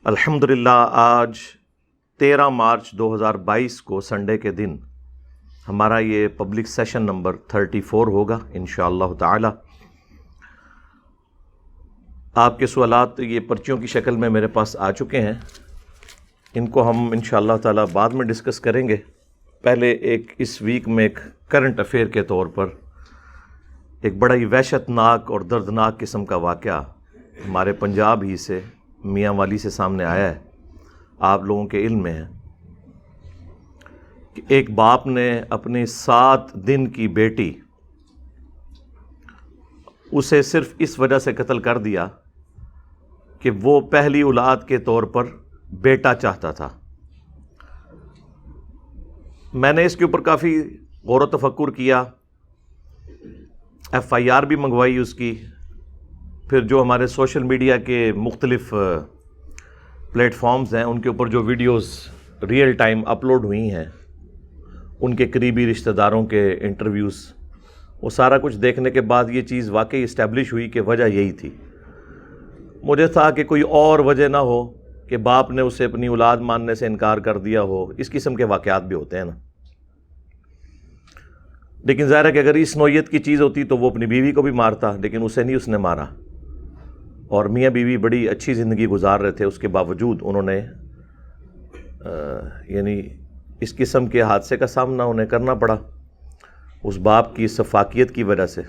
الحمدللہ آج 13 مارچ 2022 کو سنڈے کے دن ہمارا یہ پبلک سیشن نمبر 34 ہوگا انشاءاللہ تعالی۔ آپ کے سوالات یہ پرچیوں کی شکل میں میرے پاس آ چکے ہیں، ان کو ہم انشاءاللہ تعالی بعد میں ڈسکس کریں گے۔ پہلے اس ویک میں ایک کرنٹ افیئر کے طور پر ایک بڑا ہی وحشت ناک اور دردناک قسم کا واقعہ ہمارے پنجاب ہی سے میاں والی سے سامنے آیا ہے۔ آپ لوگوں کے علم میں ہے کہ ایک باپ نے اپنی 7 دن کی بیٹی اسے صرف اس وجہ سے قتل کر دیا کہ وہ پہلی اولاد کے طور پر بیٹا چاہتا تھا۔ میں نے اس کے اوپر کافی غور و تفکر کیا، FIR بھی منگوائی اس کی، پھر جو ہمارے سوشل میڈیا کے مختلف پلیٹ فارمز ہیں ان کے اوپر جو ویڈیوز ریئل ٹائم اپلوڈ ہوئی ہیں، ان کے قریبی رشتہ داروں کے انٹرویوز، وہ سارا کچھ دیکھنے کے بعد یہ چیز واقعی اسٹیبلش ہوئی کہ وجہ یہی تھی۔ مجھے تھا کہ کوئی اور وجہ نہ ہو کہ باپ نے اسے اپنی اولاد ماننے سے انکار کر دیا ہو، اس قسم کے واقعات بھی ہوتے ہیں نا۔ لیکن ظاہر ہے کہ اگر اس نوعیت کی چیز ہوتی تو وہ اپنی بیوی کو بھی مارتا، لیکن اسے نہیں اس نے مارا، اور میاں بیوی بڑی اچھی زندگی گزار رہے تھے، اس کے باوجود انہوں نے یعنی اس قسم کے حادثے کا سامنا انہیں کرنا پڑا اس باپ کی شفافیت کی وجہ سے۔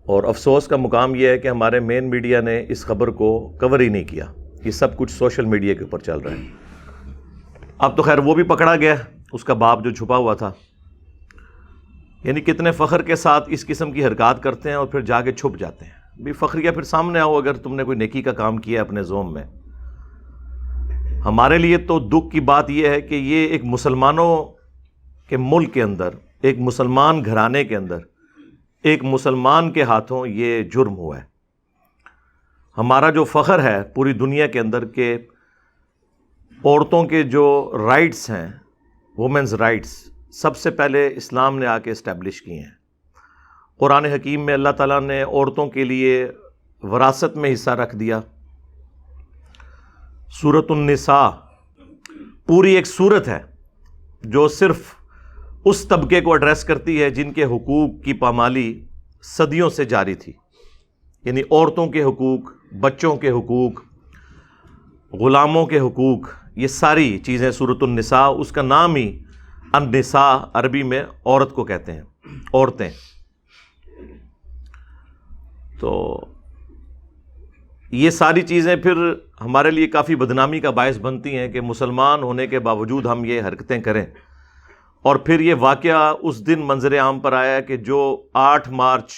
اور افسوس کا مقام یہ ہے کہ ہمارے مین میڈیا نے اس خبر کو کور ہی نہیں کیا، یہ سب کچھ سوشل میڈیا کے اوپر چل رہا ہے۔ اب تو خیر وہ بھی پکڑا گیا، اس کا باپ جو چھپا ہوا تھا۔ یعنی کتنے فخر کے ساتھ اس قسم کی حرکات کرتے ہیں اور پھر جا کے چھپ جاتے ہیں۔ بھی فخریہ پھر سامنے آؤ اگر تم نے کوئی نیکی کا کام کیا ہے اپنے زوم میں۔ ہمارے لیے تو دکھ کی بات یہ ہے کہ یہ ایک مسلمانوں کے ملک کے اندر، ایک مسلمان گھرانے کے اندر، ایک مسلمان کے ہاتھوں یہ جرم ہوا ہے۔ ہمارا جو فخر ہے پوری دنیا کے اندر کہ عورتوں کے جو رائٹس ہیں، وومنز رائٹس، سب سے پہلے اسلام نے آ کے اسٹیبلش کیے ہیں۔ قرآن حکیم میں اللہ تعالیٰ نے عورتوں کے لیے وراثت میں حصہ رکھ دیا۔ سورۃ النساء پوری ایک سورت ہے جو صرف اس طبقے کو ایڈریس کرتی ہے جن کے حقوق کی پامالی صدیوں سے جاری تھی، یعنی عورتوں کے حقوق، بچوں کے حقوق، غلاموں کے حقوق، یہ ساری چیزیں سورۃ النساء، اس کا نام ہی النساء عربی میں عورت کو کہتے ہیں، عورتیں۔ تو یہ ساری چیزیں پھر ہمارے لیے کافی بدنامی کا باعث بنتی ہیں کہ مسلمان ہونے کے باوجود ہم یہ حرکتیں کریں۔ اور پھر یہ واقعہ اس دن منظر عام پر آیا کہ جو 8 مارچ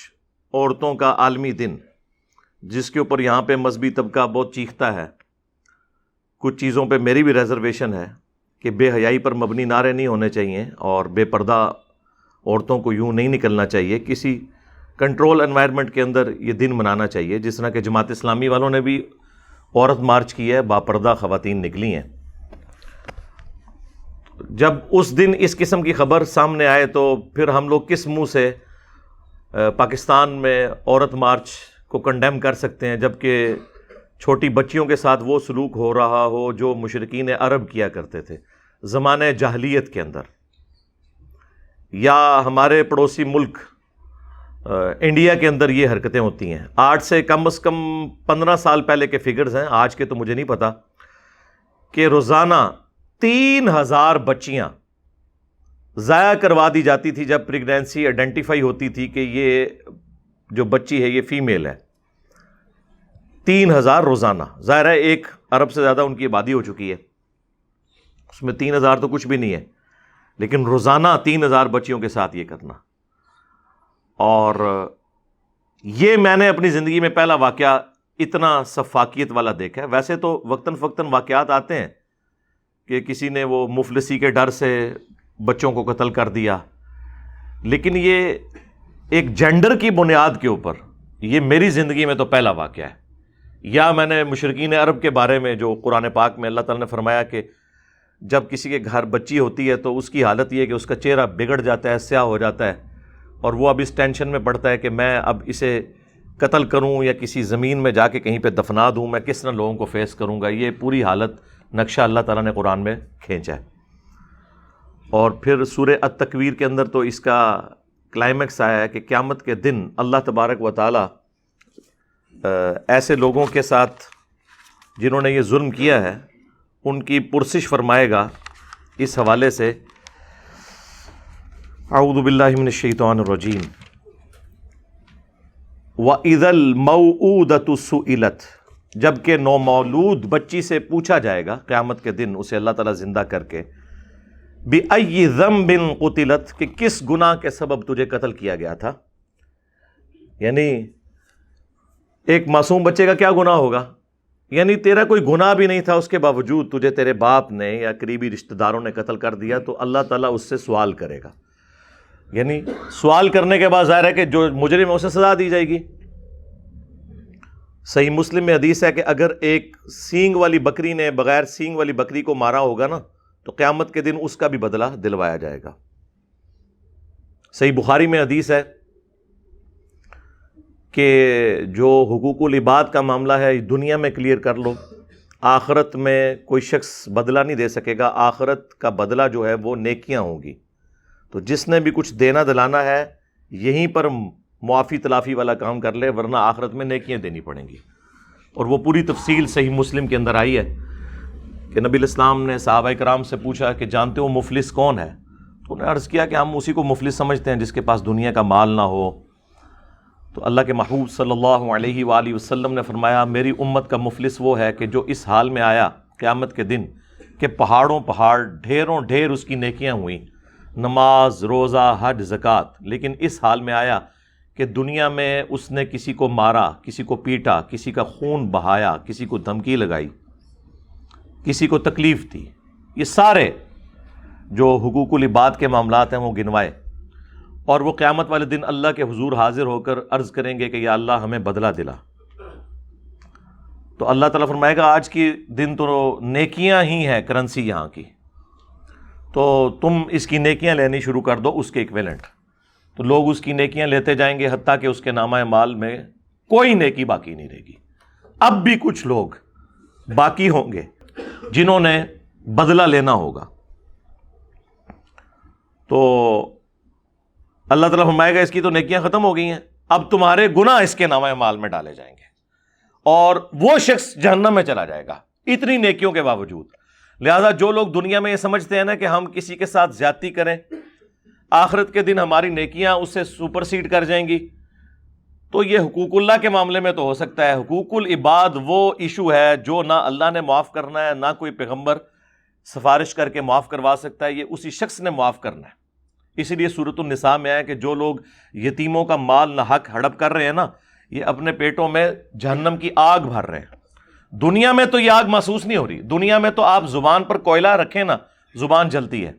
عورتوں کا عالمی دن، جس کے اوپر یہاں پہ مذہبی طبقہ بہت چیختا ہے، کچھ چیزوں پہ میری بھی ریزرویشن ہے کہ بے حیائی پر مبنی نعرے نہیں ہونے چاہیے اور بے پردہ عورتوں کو یوں نہیں نکلنا چاہیے، کسی کنٹرول انوائرمنٹ کے اندر یہ دن منانا چاہیے، جس طرح کہ جماعت اسلامی والوں نے بھی عورت مارچ کی ہے، باپردہ خواتین نکلی ہیں۔ جب اس دن اس قسم کی خبر سامنے آئے تو پھر ہم لوگ کس منہ سے پاکستان میں عورت مارچ کو کنڈیم کر سکتے ہیں، جبکہ چھوٹی بچیوں کے ساتھ وہ سلوک ہو رہا ہو جو مشرکین عرب کیا کرتے تھے زمانے جاہلیت کے اندر، یا ہمارے پڑوسی ملک انڈیا کے اندر یہ حرکتیں ہوتی ہیں۔ آج سے کم از کم 15 سال پہلے کے فگرز ہیں، آج کے تو مجھے نہیں پتا، کہ روزانہ 3000 بچیاں ضائع کروا دی جاتی تھی جب پریگنینسی آئیڈینٹیفائی ہوتی تھی کہ یہ جو بچی ہے یہ فیمیل ہے۔ 3000 روزانہ، ظاہر ہے 1 ارب سے زیادہ ان کی آبادی ہو چکی ہے، اس میں 3000 تو کچھ بھی نہیں ہے، لیکن روزانہ 3000 بچیوں کے ساتھ یہ کرنا۔ اور یہ میں نے اپنی زندگی میں پہلا واقعہ اتنا شفافیت والا دیکھا ہے۔ ویسے تو وقتاً فوقتاً واقعات آتے ہیں کہ کسی نے وہ مفلسی کے ڈر سے بچوں کو قتل کر دیا، لیکن یہ ایک جینڈر کی بنیاد کے اوپر یہ میری زندگی میں تو پہلا واقعہ ہے۔ یا میں نے مشرکین عرب کے بارے میں جو قرآن پاک میں اللہ تعالیٰ نے فرمایا کہ جب کسی کے گھر بچی ہوتی ہے تو اس کی حالت یہ ہے کہ اس کا چہرہ بگڑ جاتا ہے، سیاہ ہو جاتا ہے، اور وہ اب اس ٹینشن میں پڑتا ہے کہ میں اب اسے قتل کروں یا کسی زمین میں جا کے کہیں پہ دفنا دوں، میں کس طرح لوگوں کو فیس کروں گا، یہ پوری حالت نقشہ اللہ تعالیٰ نے قرآن میں کھینچا ہے۔ اور پھر سورہ التکویر کے اندر تو اس کا کلائمیکس آیا ہے کہ قیامت کے دن اللہ تبارک و تعالیٰ ایسے لوگوں کے ساتھ جنہوں نے یہ ظلم کیا ہے ان کی پرسش فرمائے گا اس حوالے سے، اعوذ باللہ من الشیطان الرجیم، وَإِذَا الْمَوْعُودَةُ سُئِلَتْ، جبکہ نومولود بچی سے پوچھا جائے گا قیامت کے دن، اسے اللہ تعالیٰ زندہ کر کے، بِأَيِّ ذَنبٍ قُتِلَتْ، کہ کس گناہ کے سبب تجھے قتل کیا گیا تھا۔ یعنی ایک معصوم بچے کا کیا گناہ ہوگا، یعنی تیرا کوئی گناہ بھی نہیں تھا، اس کے باوجود تجھے تیرے باپ نے یا قریبی رشتہ داروں نے قتل کر دیا، تو اللہ تعالیٰ اس سے سوال کرے گا۔ یعنی سوال کرنے کے بعد ظاہر ہے کہ جو مجرم ہے اسے سزا دی جائے گی۔ صحیح مسلم میں حدیث ہے کہ اگر ایک سینگ والی بکری نے بغیر سینگ والی بکری کو مارا ہوگا نا، تو قیامت کے دن اس کا بھی بدلہ دلوایا جائے گا۔ صحیح بخاری میں حدیث ہے کہ جو حقوق العباد کا معاملہ ہے دنیا میں کلیئر کر لو، آخرت میں کوئی شخص بدلہ نہیں دے سکے گا، آخرت کا بدلہ جو ہے وہ نیکیاں ہوں گی۔ تو جس نے بھی کچھ دینا دلانا ہے یہیں پر معافی تلافی والا کام کر لے، ورنہ آخرت میں نیکیاں دینی پڑیں گی۔ اور وہ پوری تفصیل صحیح مسلم کے اندر آئی ہے کہ نبی الاسلام نے صحابہ کرام سے پوچھا کہ جانتے ہو مفلس کون ہے؟ تو انہوں نے عرض کیا کہ ہم اسی کو مفلس سمجھتے ہیں جس کے پاس دنیا کا مال نہ ہو۔ تو اللہ کے محبوب صلی اللہ علیہ وآلہ وسلم نے فرمایا میری امت کا مفلس وہ ہے کہ جو اس حال میں آیا قیامت کے دن کہ پہاڑوں پہاڑ ڈھیروں ڈھیر اس کی نیکیاں ہوئیں، نماز، روزہ، حج، زکوٰۃ، لیکن اس حال میں آیا کہ دنیا میں اس نے کسی کو مارا، کسی کو پیٹا، کسی کا خون بہایا، کسی کو دھمکی لگائی، کسی کو تکلیف دی۔ یہ سارے جو حقوق العباد کے معاملات ہیں وہ گنوائے، اور وہ قیامت والے دن اللہ کے حضور حاضر ہو کر عرض کریں گے کہ یا اللہ ہمیں بدلہ دلا۔ تو اللہ تعالیٰ فرمائے گا آج کی دن تو نیکیاں ہی ہیں کرنسی یہاں کی، تو تم اس کی نیکیاں لینی شروع کر دو اس کے ایکویلنٹ۔ تو لوگ اس کی نیکیاں لیتے جائیں گے حتیٰ کہ اس کے نامہ مال میں کوئی نیکی باقی نہیں رہے گی۔ اب بھی کچھ لوگ باقی ہوں گے جنہوں نے بدلہ لینا ہوگا۔ تو اللہ تعالیٰ فرمائے گا اس کی تو نیکیاں ختم ہو گئی ہیں، اب تمہارے گناہ اس کے نامہ مال میں ڈالے جائیں گے، اور وہ شخص جہنم میں چلا جائے گا اتنی نیکیوں کے باوجود۔ لہذا جو لوگ دنیا میں یہ سمجھتے ہیں نا کہ ہم کسی کے ساتھ زیادتی کریں، آخرت کے دن ہماری نیکیاں اس سے سپرسیڈ کر جائیں گی، تو یہ حقوق اللہ کے معاملے میں تو ہو سکتا ہے۔ حقوق العباد وہ ایشو ہے جو نہ اللہ نے معاف کرنا ہے، نہ کوئی پیغمبر سفارش کر کے معاف کروا سکتا ہے، یہ اسی شخص نے معاف کرنا ہے۔ اسی لیے سورۃ النساء میں ہے کہ جو لوگ یتیموں کا مال نہ حق ہڑپ کر رہے ہیں نا، یہ اپنے پیٹوں میں جہنم کی آگ بھر رہے ہیں۔ دنیا میں تو یہ آگ محسوس نہیں ہو رہی، دنیا میں تو آپ زبان پر کوئلہ رکھیں نا زبان جلتی ہے،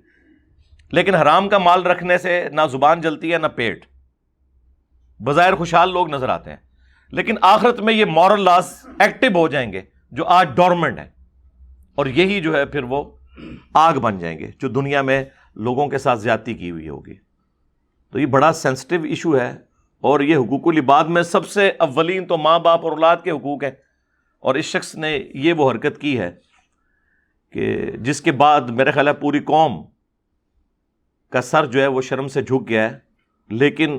لیکن حرام کا مال رکھنے سے نہ زبان جلتی ہے نہ پیٹ، بظاہر خوشحال لوگ نظر آتے ہیں، لیکن آخرت میں یہ مورل لاز ایکٹیو ہو جائیں گے جو آج ڈورمنٹ ہیں، اور یہی جو ہے پھر وہ آگ بن جائیں گے جو دنیا میں لوگوں کے ساتھ زیادتی کی ہوئی ہوگی۔ تو یہ بڑا سینسٹیو ایشو ہے، اور یہ حقوق العباد میں سب سے اولین تو ماں باپ اور اولاد کے حقوق ہیں، اور اس شخص نے یہ وہ حرکت کی ہے کہ جس کے بعد میرے خیال ہے پوری قوم کا سر جو ہے وہ شرم سے جھک گیا ہے۔ لیکن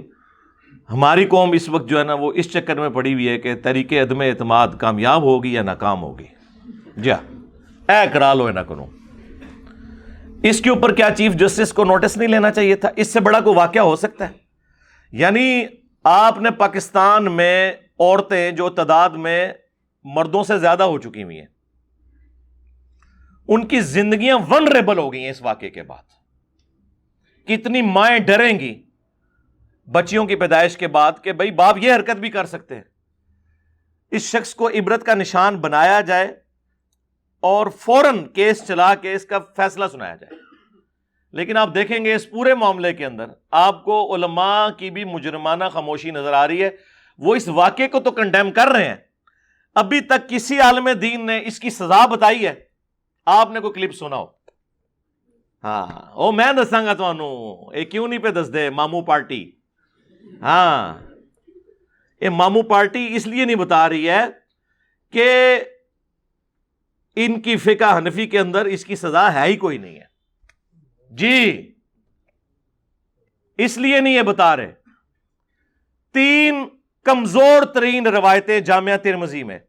ہماری قوم اس وقت جو ہے نا وہ اس چکر میں پڑی ہوئی ہے کہ تحریک عدم اعتماد کامیاب ہوگی یا ناکام ہوگی۔ جی اے کرا لو نہ کرو، اس کے اوپر کیا چیف جسٹس کو نوٹس نہیں لینا چاہیے تھا؟ اس سے بڑا کوئی واقعہ ہو سکتا ہے؟ یعنی آپ نے پاکستان میں عورتیں جو تعداد میں مردوں سے زیادہ ہو چکی ہوئی ہیں، ان کی زندگیاں ونریبل ہو گئی ہیں اس واقعے کے بعد۔ کتنی مائیں ڈریں گی بچیوں کی پیدائش کے بعد کہ بھئی باپ یہ حرکت بھی کر سکتے ہیں۔ اس شخص کو عبرت کا نشان بنایا جائے اور فوراً کیس چلا کے اس کا فیصلہ سنایا جائے۔ لیکن آپ دیکھیں گے اس پورے معاملے کے اندر آپ کو علماء کی بھی مجرمانہ خاموشی نظر آ رہی ہے۔ وہ اس واقعے کو تو کنڈیم کر رہے ہیں، ابھی تک کسی عالم دین نے اس کی سزا بتائی ہے؟ آپ نے کوئی کلپ سنا ہو؟ ہاں او میں دساں گا تانوں، اے کیوں نہیں پہ دس دے ماموں پارٹی۔ ہاں یہ ماموں پارٹی اس لیے نہیں بتا رہی ہے کہ ان کی فقہ حنفی کے اندر اس کی سزا ہے ہی کوئی نہیں ہے جی، اس لیے نہیں یہ بتا رہے. 3 کمزور ترین روایتیں جامعہ ترمذی میں،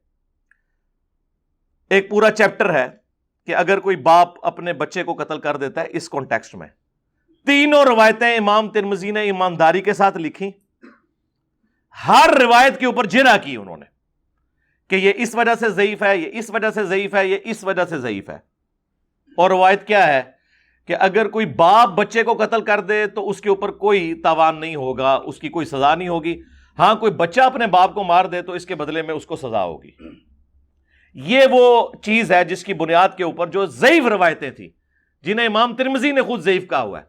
ایک پورا چیپٹر ہے کہ اگر کوئی باپ اپنے بچے کو قتل کر دیتا ہے اس کانٹیکسٹ میں. تینوں روایتیں امام ترمذی نے ایمانداری کے ساتھ لکھی، ہر روایت کے اوپر جرح کی انہوں نے کہ یہ اس وجہ سے ضعیف ہے، یہ اس وجہ سے ضعیف ہے، یہ اس وجہ سے ضعیف ہے. اور روایت کیا ہے کہ اگر کوئی باپ بچے کو قتل کر دے تو اس کے اوپر کوئی تاوان نہیں ہوگا، اس کی کوئی سزا نہیں ہوگی. ہاں کوئی بچہ اپنے باپ کو مار دے تو اس کے بدلے میں اس کو سزا ہوگی. یہ وہ چیز ہے جس کی بنیاد کے اوپر جو ضعیف روایتیں تھیں جنہیں امام ترمذی نے خود ضعیف کہا ہوا ہے.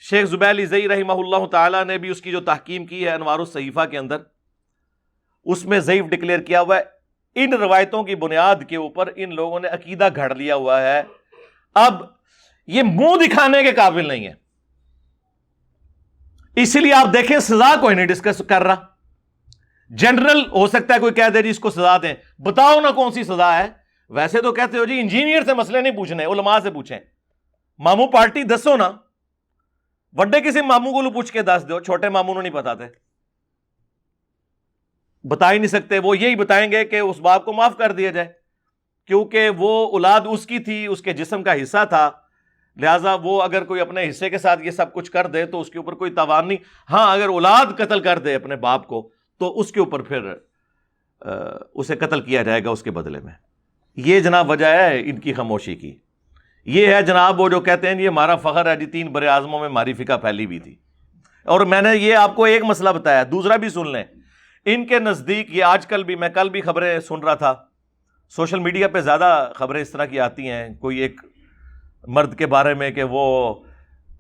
شیخ زبیلی زئی رحمہ اللہ تعالی نے بھی اس کی جو تحکیم کی ہے انوار الصحیفہ کے اندر، اس میں ضعیف ڈکلیئر کیا ہوا ہے. ان روایتوں کی بنیاد کے اوپر ان لوگوں نے عقیدہ گھڑ لیا ہوا ہے. اب یہ منہ دکھانے کے قابل نہیں ہے، اسی لیے آپ دیکھیں سزا کوئی نہیں ڈسکس کر رہا. جنرل ہو سکتا ہے کوئی کہہ دے جی اس کو سزا دیں، بتاؤ نا کون سی سزا ہے. ویسے تو کہتے ہو جی انجینئر سے مسئلے نہیں پوچھنے، علماء سے پوچھیں. ماموں پارٹی دسو نا، وڈے کسی ماموں کو پوچھ کے دس دو، چھوٹے ماموں نے نہیں بتاتے، بتا ہی نہیں سکتے. وہ یہی بتائیں گے کہ اس باپ کو معاف کر دیا جائے کیونکہ وہ اولاد اس کی تھی، اس کے جسم کا حصہ تھا، لہٰذا وہ اگر کوئی اپنے حصے کے ساتھ یہ سب کچھ کر دے تو اس کے اوپر کوئی تاوان نہیں. ہاں اگر اولاد قتل کر دے اپنے باپ کو تو اس کے اوپر پھر اسے قتل کیا جائے گا اس کے بدلے میں. یہ جناب وجہ ہے ان کی خاموشی کی. یہ ہے جناب وہ جو کہتے ہیں یہ ہمارا فخر ہے جی 3 بر اعظموں میں ہماری فقہ پھیلی ہوئی تھی. اور میں نے یہ آپ کو ایک مسئلہ بتایا، دوسرا بھی سن لیں. ان کے نزدیک یہ آج کل بھی، میں کل بھی خبریں سن رہا تھا، سوشل میڈیا پہ زیادہ خبریں اس طرح کی آتی ہیں، کوئی ایک مرد کے بارے میں کہ وہ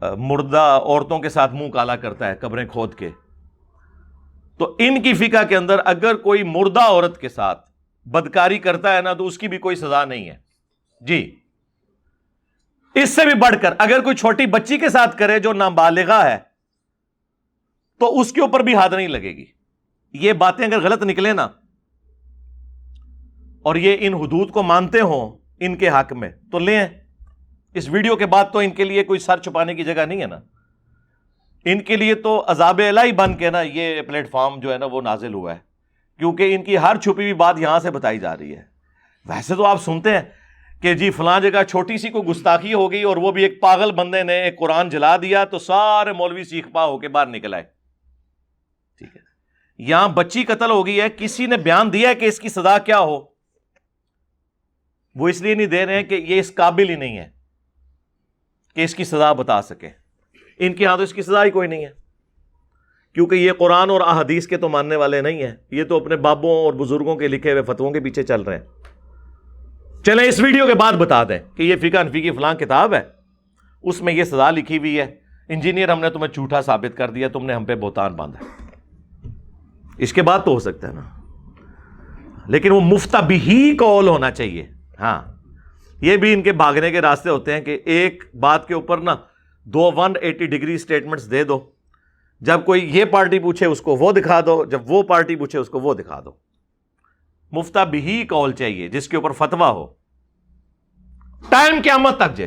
مردہ عورتوں کے ساتھ منہ کالا کرتا ہے قبریں کھود کے. تو ان کی فقہ کے اندر اگر کوئی مردہ عورت کے ساتھ بدکاری کرتا ہے نا تو اس کی بھی کوئی سزا نہیں ہے جی. اس سے بھی بڑھ کر اگر کوئی چھوٹی بچی کے ساتھ کرے جو نابالغہ ہے تو اس کے اوپر بھی حد نہیں لگے گی. یہ باتیں اگر غلط نکلے نا اور یہ ان حدود کو مانتے ہوں ان کے حق میں تو لیں. اس ویڈیو کے بعد تو ان کے لیے کوئی سر چھپانے کی جگہ نہیں ہے نا. ان کے لیے تو عذاب الہی بن کے نا یہ پلیٹ فارم جو ہے نا وہ نازل ہوا ہے کیونکہ ان کی ہر چھپی ہوئی بات یہاں سے بتائی جا رہی ہے. ویسے تو آپ سنتے ہیں کہ جی فلاں جگہ چھوٹی سی کوئی گستاخی ہو گئی اور وہ بھی ایک پاگل بندے نے ایک قرآن جلا دیا تو سارے مولوی سیخ پا ہو کے باہر نکل آئے. ٹھیک ہے، یہاں بچی قتل ہو گئی ہے، کسی نے بیان دیا ہے کہ اس کی سزا کیا ہو؟ وہ اس لیے نہیں دے رہے ہیں کہ یہ اس قابل ہی نہیں ہے کہ اس کی سزا بتا سکے. ان کے ہاں تو اس کی سزا ہی کوئی نہیں ہے کیونکہ یہ قرآن اور احادیث کے تو ماننے والے نہیں ہیں، یہ تو اپنے بابوں اور بزرگوں کے لکھے ہوئے فتووں کے پیچھے چل رہے ہیں. چلیں اس ویڈیو کے بعد بتا دیں کہ یہ فقہ حنفی کی فلاں کتاب ہے، اس میں یہ سزا لکھی ہوئی ہے، انجینئر ہم نے تمہیں جھوٹا ثابت کر دیا، تم نے ہم پہ بہتان باندھا. اس کے بعد تو ہو سکتا ہے نا، لیکن وہ مفتبی قول ہونا چاہیے. ہاں یہ بھی ان کے بھاگنے کے راستے ہوتے ہیں کہ ایک بات کے اوپر نا 2 180 ڈگری اسٹیٹمنٹس دے دو. جب کوئی یہ پارٹی پوچھے اس کو وہ دکھا دو، جب وہ پارٹی پوچھے اس کو وہ دکھا دو. مفتبی قول چاہیے جس کے اوپر فتویٰ ہو. ٹائم قیامت تک جے،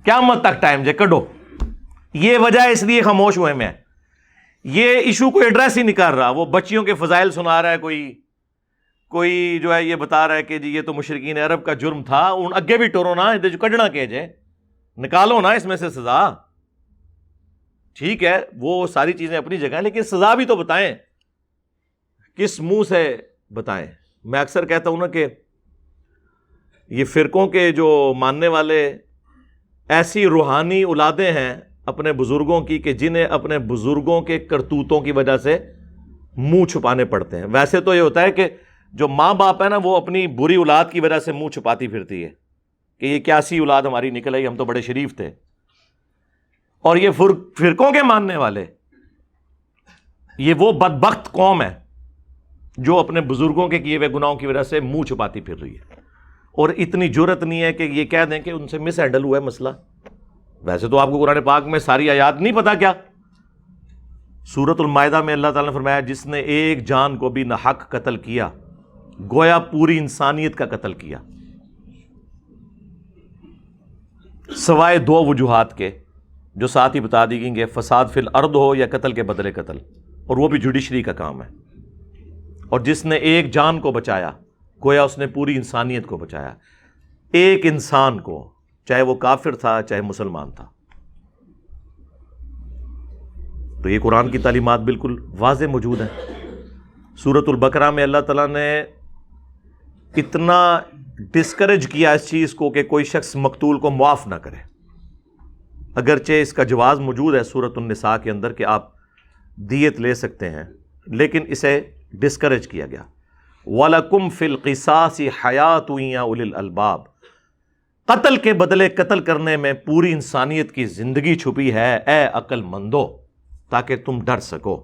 قیامت تک ٹائم جے کڈو. یہ وجہ اس لیے خاموش ہوئے میں یہ ایشو کوئی ایڈریس ہی نہیں کر رہا. وہ بچیوں کے فضائل سنا رہا ہے، کوئی جو ہے یہ بتا رہا ہے کہ جی یہ تو مشرکین عرب کا جرم تھا، ان اگے بھی ٹورو نا جو کڈنا کہ جے نکالو نا اس میں سے سزا. ٹھیک ہے وہ ساری چیزیں اپنی جگہ ہیں لیکن سزا بھی تو بتائیں، کس منہ سے بتائیں. میں اکثر کہتا ہوں نا کہ یہ فرقوں کے جو ماننے والے ایسی روحانی اولادیں ہیں اپنے بزرگوں کی کہ جنہیں اپنے بزرگوں کے کرتوتوں کی وجہ سے منہ چھپانے پڑتے ہیں. ویسے تو یہ ہوتا ہے کہ جو ماں باپ ہے نا وہ اپنی بری اولاد کی وجہ سے منہ چھپاتی پھرتی ہے کہ یہ کیسی اولاد ہماری نکل آئی، ہم تو بڑے شریف تھے. اور یہ فرقوں کے ماننے والے یہ وہ بدبخت قوم ہے جو اپنے بزرگوں کے کیے ہوئے گناہوں کی وجہ سے منہ چھپاتی پھر رہی ہے اور اتنی جرت نہیں ہے کہ یہ کہہ دیں کہ ان سے مس ہینڈل ہوا ہے مسئلہ. ویسے تو آپ کو قرآن پاک میں ساری آیات نہیں پتا کیا سورۃ المائدہ میں اللہ تعالیٰ نے فرمایا جس نے ایک جان کو بھی ناحق قتل کیا گویا پوری انسانیت کا قتل کیا، سوائے دو وجوہات کے جو ساتھ ہی بتا دی گئی، فساد فی الارض ہو یا قتل کے بدلے قتل، اور وہ بھی جوڈیشری کا کام ہے۔ اور جس نے ایک جان کو بچایا گویا اس نے پوری انسانیت کو بچایا، ایک انسان کو، چاہے وہ کافر تھا چاہے مسلمان تھا۔ تو یہ قرآن کی تعلیمات بالکل واضح موجود ہیں۔ سورۃ البقرہ میں اللہ تعالیٰ نے اتنا ڈسکریج کیا اس چیز کو کہ کوئی شخص مقتول کو معاف نہ کرے، اگرچہ اس کا جواز موجود ہے سورۃ النساء کے اندر کہ آپ دیت لے سکتے ہیں، لیکن اسے ڈسکریج کیا گیا۔ وَلَكُمْ فِي الْقِصَاصِ حَيَاةٌ يَا أُولِي الْأَلْبَابِ، قتل کے بدلے قتل کرنے میں پوری انسانیت کی زندگی چھپی ہے اے عقل مندو، تاکہ تم ڈر سکو۔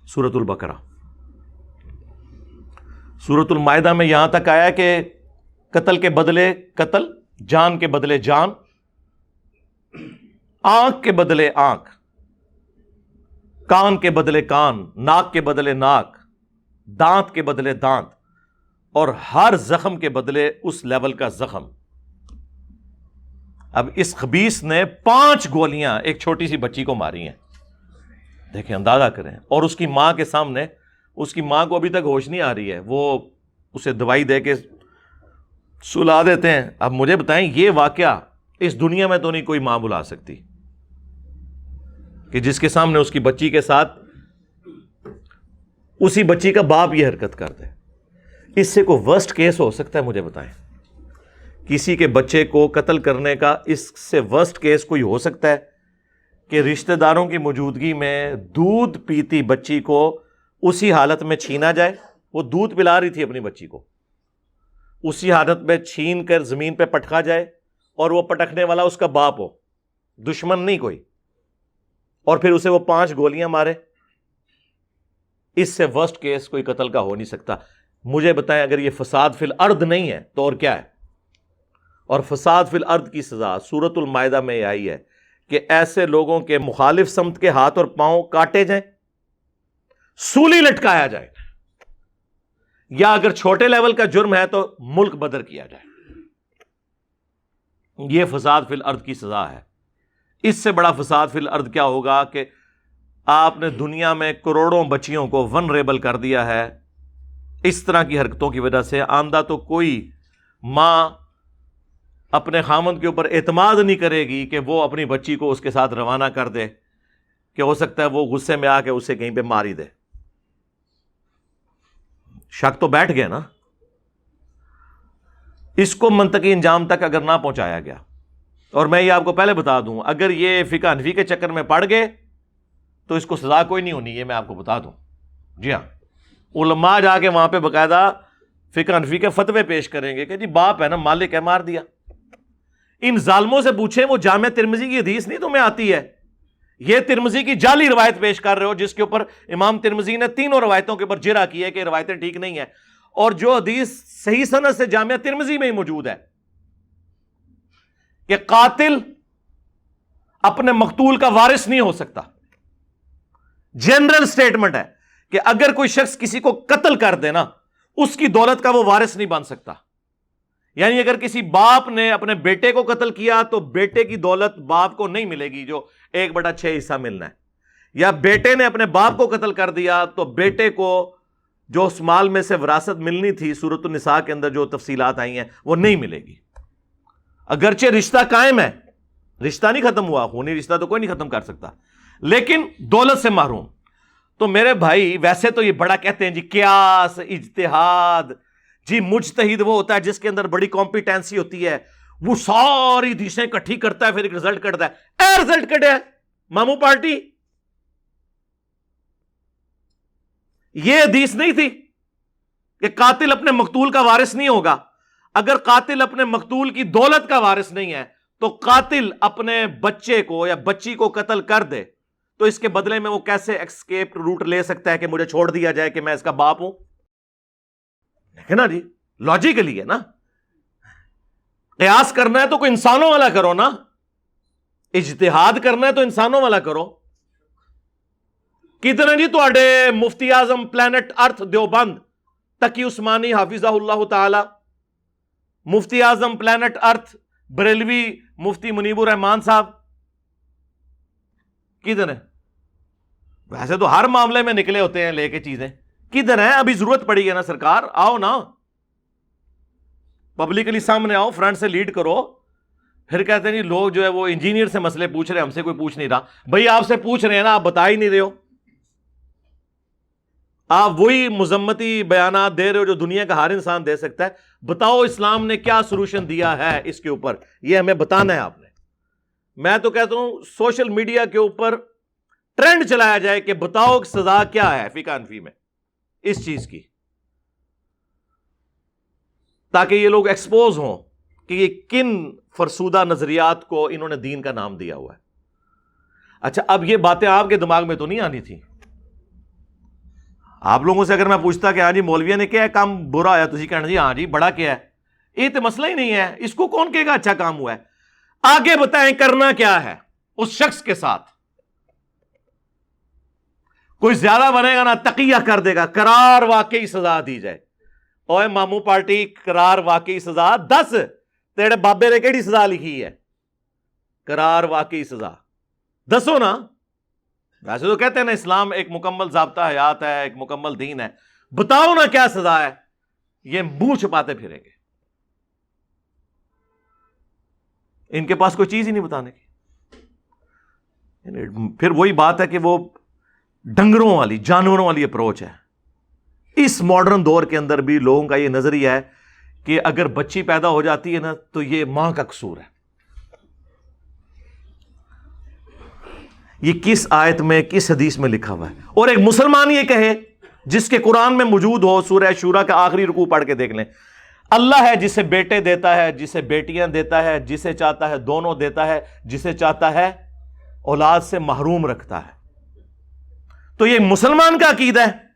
سورۃ البقرہ۔ سورۃ المائدہ میں یہاں تک آیا کہ قتل کے بدلے قتل، جان کے بدلے جان، آنکھ کے بدلے آنکھ، کان کے بدلے کان، ناک کے بدلے ناک، دانت کے بدلے دانت، اور ہر زخم کے بدلے اس لیول کا زخم۔ اب اس خبیث نے 5 گولیاں ایک چھوٹی سی بچی کو ماری ہیں، دیکھیں اندازہ کریں، اور اس کی ماں کے سامنے، اس کی ماں کو ابھی تک ہوش نہیں آ رہی ہے، وہ اسے دوائی دے کے سلا دیتے ہیں۔ اب مجھے بتائیں یہ واقعہ اس دنیا میں تو نہیں کوئی ماں بلا سکتی کہ جس کے سامنے اس کی بچی کے ساتھ اسی بچی کا باپ یہ حرکت کر دے۔ اس سے کوئی ورسٹ کیس ہو سکتا ہے؟ مجھے بتائیں، کسی کے بچے کو قتل کرنے کا اس سے ورسٹ کیس کوئی ہو سکتا ہے کہ رشتہ داروں کی موجودگی میں دودھ پیتی بچی کو اسی حالت میں چھینا جائے؟ وہ دودھ پلا رہی تھی اپنی بچی کو، اسی حالت میں چھین کر زمین پہ پٹکا جائے، اور وہ پٹکنے والا اس کا باپ ہو، دشمن نہیں کوئی، اور پھر اسے وہ 5 گولیاں مارے۔ اس سے ورسٹ کیس کوئی قتل کا ہو نہیں سکتا۔ مجھے بتائیں اگر یہ فساد فی الارض نہیں ہے تو اور کیا ہے؟ اور فساد فی الارض کی سزا سورۃ المائدہ میں آئی ہے کہ ایسے لوگوں کے مخالف سمت کے ہاتھ اور پاؤں کاٹے جائیں، سولی لٹکایا جائے، یا اگر چھوٹے لیول کا جرم ہے تو ملک بدر کیا جائے۔ یہ فساد فی الارض کی سزا ہے۔ اس سے بڑا فساد فی الارض کیا ہوگا کہ آپ نے دنیا میں کروڑوں بچیوں کو ونریبل کر دیا ہے۔ اس طرح کی حرکتوں کی وجہ سے آندہ تو کوئی ماں اپنے خامند کے اوپر اعتماد نہیں کرے گی کہ وہ اپنی بچی کو اس کے ساتھ روانہ کر دے، کہ ہو سکتا ہے وہ غصے میں آ کے اسے کہیں پہ ماری دے۔ شک تو بیٹھ گیا نا۔ اس کو منطقی انجام تک اگر نہ پہنچایا گیا، اور میں یہ آپ کو پہلے بتا دوں اگر یہ فقہ حنفی کے چکر میں پڑ گئے تو اس کو سزا کوئی نہیں ہونی، یہ میں آپ کو بتا دوں۔ جی ہاں، علماء جا کے وہاں پہ باقاعدہ فقہ حنفی کے فتوے پیش کریں گے کہ جی باپ ہے نا، مالک ہے، مار دیا۔ ان ظالموں سے پوچھیں وہ جامع ترمذی کی حدیث نہیں تمہیں آتی ہے، یہ ترمذی کی جعلی روایت پیش کر رہے ہو جس کے اوپر امام ترمذی نے 3 روایتوں کے اوپر جرح کی ہے کہ روایتیں ٹھیک نہیں ہیں، اور جو حدیث صحیح سند سے جامع ترمذی میں ہی موجود ہے کہ قاتل اپنے مقتول کا وارث نہیں ہو سکتا۔ جنرل سٹیٹمنٹ ہے کہ اگر کوئی شخص کسی کو قتل کر دے نا، اس کی دولت کا وہ وارث نہیں بن سکتا۔ یعنی اگر کسی باپ نے اپنے بیٹے کو قتل کیا تو بیٹے کی دولت باپ کو نہیں ملے گی جو 1/6 حصہ ملنا ہے، یا بیٹے نے اپنے باپ کو قتل کر دیا تو بیٹے کو جو اس مال میں سے وراثت ملنی تھی سورۃ النساء کے اندر جو تفصیلات آئی ہیں وہ نہیں ملے گی۔ اگرچہ رشتہ قائم ہے، رشتہ نہیں ختم ہوا، خونی رشتہ تو کوئی نہیں ختم کر سکتا، لیکن دولت سے محروم۔ تو میرے بھائی ویسے تو یہ بڑا کہتے ہیں جی قیاس، اجتہاد، جی مجتہد وہ ہوتا ہے جس کے اندر بڑی کمپیٹنسی ہوتی ہے، وہ ساری حدیثیں اکٹھی کرتا ہے پھر ایک رزلٹ کٹتا ہے۔ اے رزلٹ کٹے مامو پارٹی، یہ حدیث نہیں تھی کہ قاتل اپنے مقتول کا وارث نہیں ہوگا۔ اگر قاتل اپنے مقتول کی دولت کا وارث نہیں ہے تو قاتل اپنے بچے کو یا بچی کو قتل کر دے تو اس کے بدلے میں وہ کیسے ایسکیپ روٹ لے سکتا ہے کہ مجھے چھوڑ دیا جائے کہ میں اس کا باپ ہوں؟ ہے نا جی، لاجیکلی ہے نا۔ قیاس کرنا ہے تو کوئی انسانوں والا کرو نا، اجتہاد کرنا ہے تو انسانوں والا کرو۔ کدھر ہیں جی تواڈے مفتی اعظم پلانٹ ارتھ دیوبند تقی عثمانی حافظہ اللہ تعالی، مفتی اعظم پلانٹ ارتھ بریلوی مفتی منیب الرحمان صاحب کدھر ہیں؟ ویسے تو ہر معاملے میں نکلے ہوتے ہیں لے کے چیزیں، کدھر ہیں؟ ابھی ضرورت پڑی ہے نا سرکار، آؤ نا پبلکلی سامنے آؤ، فرنٹ سے لیڈ کرو. پھر کہتے ہیں جی لوگ جو ہے وہ انجینئر سے مسئلے پوچھ رہے ہیں، ہم سے کوئی پوچھ نہیں رہا. بھائی آپ سے پوچھ رہے ہیں نا، آپ بتا ہی نہیں رہے ہو. آپ وہی مذمتی بیانات دے رہے ہو جو دنیا کا ہر انسان دے سکتا ہے. بتاؤ اسلام نے کیا سولوشن دیا ہے اس کے اوپر، یہ ہمیں بتانا ہے آپ نے. میں تو کہتا ہوں سوشل میڈیا کے اوپر ٹرینڈ چلایا جائے کہ بتاؤ سزا کیا ہے فقہ حنفی میں اس چیز کی، تاکہ یہ لوگ ایکسپوز ہوں کہ یہ کن فرسودہ نظریات کو انہوں نے دین کا نام دیا ہوا ہے. اچھا اب یہ باتیں آپ کے دماغ میں تو نہیں آنی تھی. آپ لوگوں سے اگر میں پوچھتا کہ ہاں جی مولویہ نے کیا ہے کام برا آیا، تھی کہنا جی ہاں جی بڑا کیا ہے، یہ تو مسئلہ ہی نہیں ہے، اس کو کون کہے گا اچھا کام ہوا ہے. آگے بتائیں کرنا کیا ہے اس شخص کے ساتھ. کوئی زیادہ بنے گا نا تقیہ کر دے گا، قرار واقعی سزا دی جائے. اوے مامو پارٹی قرار واقعی سزا 10، تیرے بابے نے کیڑی سزا لکھی ہے؟ قرار واقعی سزا 10 نا. ویسے تو کہتے ہیں نا اسلام ایک مکمل ضابطہ حیات ہے، ایک مکمل دین ہے. بتاؤ نا کیا سزا ہے. یہ منہ چھپاتے پھریں گے، ان کے پاس کوئی چیز ہی نہیں بتانے کی. پھر وہی بات ہے کہ وہ ڈنگروں والی جانوروں والی اپروچ ہے. اس ماڈرن دور کے اندر بھی لوگوں کا یہ نظریہ ہے کہ اگر بچی پیدا ہو جاتی ہے نا تو یہ ماں کا قصور ہے. یہ کس آیت میں کس حدیث میں لکھا ہوا ہے؟ اور ایک مسلمان یہ کہے جس کے قرآن میں موجود ہو، سورہ شورا کا آخری رکوع پڑھ کے دیکھ لیں، اللہ ہے جسے بیٹے دیتا ہے، جسے بیٹیاں دیتا ہے، جسے چاہتا ہے دونوں دیتا ہے، جسے چاہتا ہے اولاد سے محروم رکھتا ہے. تو یہ مسلمان کا عقیدہ ہے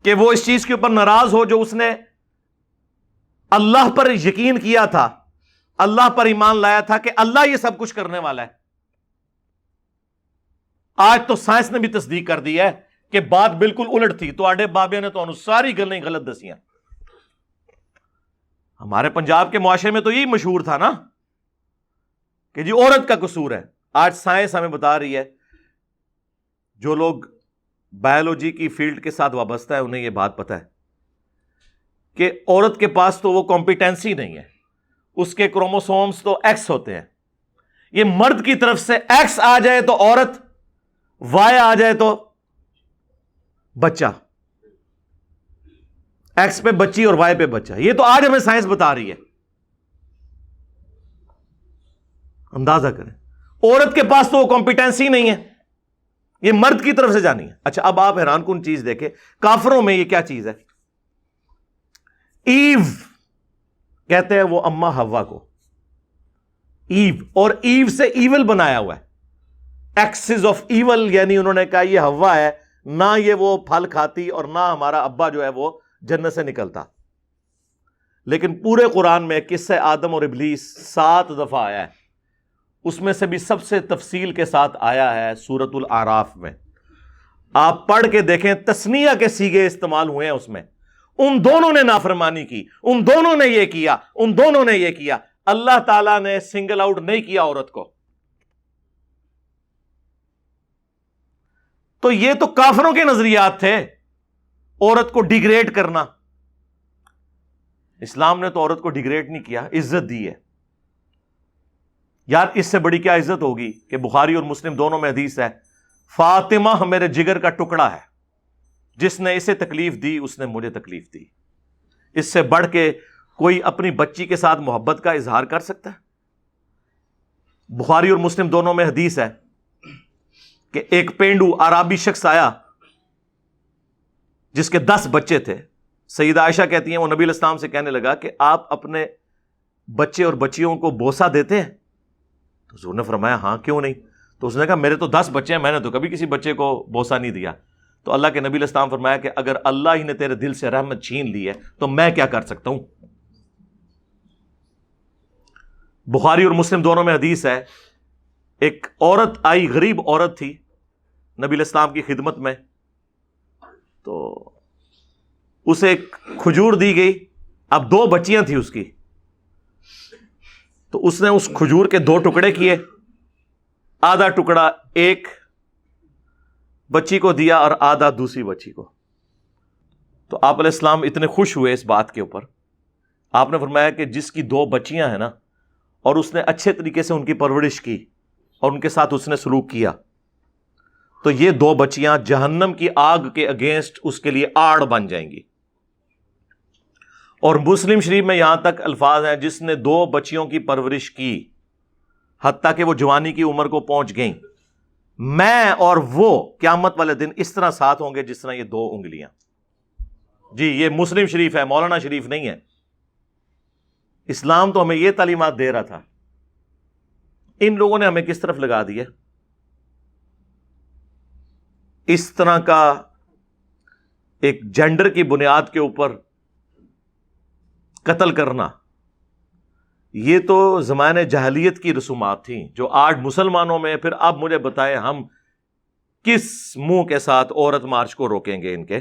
کہ وہ اس چیز کے اوپر ناراض ہو جو اس نے اللہ پر یقین کیا تھا، اللہ پر ایمان لایا تھا کہ اللہ یہ سب کچھ کرنے والا ہے. آج تو سائنس نے بھی تصدیق کر دی ہے کہ بات بالکل الٹ تھی. تو آڈے بابے نے تو انہوں ساری گلیں غلط دسیاں. ہمارے پنجاب کے معاشرے میں تو یہی مشہور تھا نا کہ جی عورت کا قصور ہے. آج سائنس ہمیں بتا رہی ہے، جو لوگ بایولوجی کی فیلڈ کے ساتھ وابستہ ہے انہیں یہ بات پتہ ہے کہ عورت کے پاس تو وہ کمپیٹنسی نہیں ہے، اس کے کروموسومز تو ایکس ہوتے ہیں. یہ مرد کی طرف سے ایکس آ جائے تو عورت، وائی آ جائے تو بچہ، ایکس پہ بچی اور وائی پہ بچہ. یہ تو آج ہمیں سائنس بتا رہی ہے. اندازہ کریں عورت کے پاس تو وہ کمپیٹنسی نہیں ہے، یہ مرد کی طرف سے جانی ہے. اچھا اب آپ حیران کن چیز دیکھیں، کافروں میں یہ کیا چیز ہے؟ ایو کہتے ہیں وہ اما حوا کو، ایو، اور ایو سے ایول بنایا ہوا ہے، ایکسز آف ایول. یعنی انہوں نے کہا یہ حوا ہے، نہ یہ وہ پھل کھاتی اور نہ ہمارا ابا جو ہے وہ جنت سے نکلتا. لیکن پورے قرآن میں قصہ آدم اور ابلیس 7 دفعہ آیا ہے. اس میں سے بھی سب سے تفصیل کے ساتھ آیا ہے سورۃ الاعراف میں. آپ پڑھ کے دیکھیں، تثنیہ کے صیغے استعمال ہوئے ہیں اس میں. ان دونوں نے نافرمانی کی، ان دونوں نے یہ کیا، ان دونوں نے یہ کیا. اللہ تعالیٰ نے سنگل آؤٹ نہیں کیا عورت کو. تو یہ تو کافروں کے نظریات تھے، عورت کو ڈیگریڈ کرنا. اسلام نے تو عورت کو ڈیگریڈ نہیں کیا، عزت دی ہے. یار اس سے بڑی کیا عزت ہوگی کہ بخاری اور مسلم دونوں میں حدیث ہے، فاطمہ میرے جگر کا ٹکڑا ہے، جس نے اسے تکلیف دی اس نے مجھے تکلیف دی. اس سے بڑھ کے کوئی اپنی بچی کے ساتھ محبت کا اظہار کر سکتا ہے؟ بخاری اور مسلم دونوں میں حدیث ہے کہ ایک پینڈو عرابی شخص آیا جس کے 10 بچے تھے. سیدہ عائشہ کہتی ہیں وہ نبی علیہ السلام سے کہنے لگا کہ آپ اپنے بچے اور بچیوں کو بوسہ دیتے ہیں؟ تو حضور نے فرمایا ہاں کیوں نہیں. تو اس نے کہا میرے تو 10 بچے ہیں، میں نے تو کبھی کسی بچے کو بوسہ نہیں دیا. تو اللہ کے نبی علیہ السلام فرمایا کہ اگر اللہ ہی نے تیرے دل سے رحمت چھین لی ہے تو میں کیا کر سکتا ہوں. بخاری اور مسلم دونوں میں حدیث ہے، ایک عورت آئی، غریب عورت تھی، نبی علیہ السلام کی خدمت میں، تو اسے ایک کھجور دی گئی. اب 2 بچیاں تھیں اس کی، تو اس نے اس کھجور کے 2 ٹکڑے کیے، آدھا ٹکڑا ایک بچی کو دیا اور آدھا دوسری بچی کو. تو آپ علیہ السلام اتنے خوش ہوئے اس بات کے اوپر. آپ نے فرمایا کہ جس کی 2 بچیاں ہیں نا، اور اس نے اچھے طریقے سے ان کی پرورش کی اور ان کے ساتھ اس نے سلوک کیا، تو یہ 2 بچیاں جہنم کی آگ کے اگینسٹ اس کے لیے آڑ بن جائیں گی. اور مسلم شریف میں یہاں تک الفاظ ہیں جس نے 2 بچیوں کی پرورش کی حتیٰ کہ وہ جوانی کی عمر کو پہنچ گئیں، میں اور وہ قیامت والے دن اس طرح ساتھ ہوں گے جس طرح یہ 2 انگلیاں. جی یہ مسلم شریف ہے، مولانا شریف نہیں ہے. اسلام تو ہمیں یہ تعلیمات دے رہا تھا، ان لوگوں نے ہمیں کس طرف لگا دیا. اس طرح کا ایک جینڈر کی بنیاد کے اوپر قتل کرنا، یہ تو زمانے جاہلیت کی رسومات تھیں جو آج مسلمانوں میں. پھر اب مجھے بتائیں ہم کس منہ کے ساتھ عورت مارچ کو روکیں گے ان کے،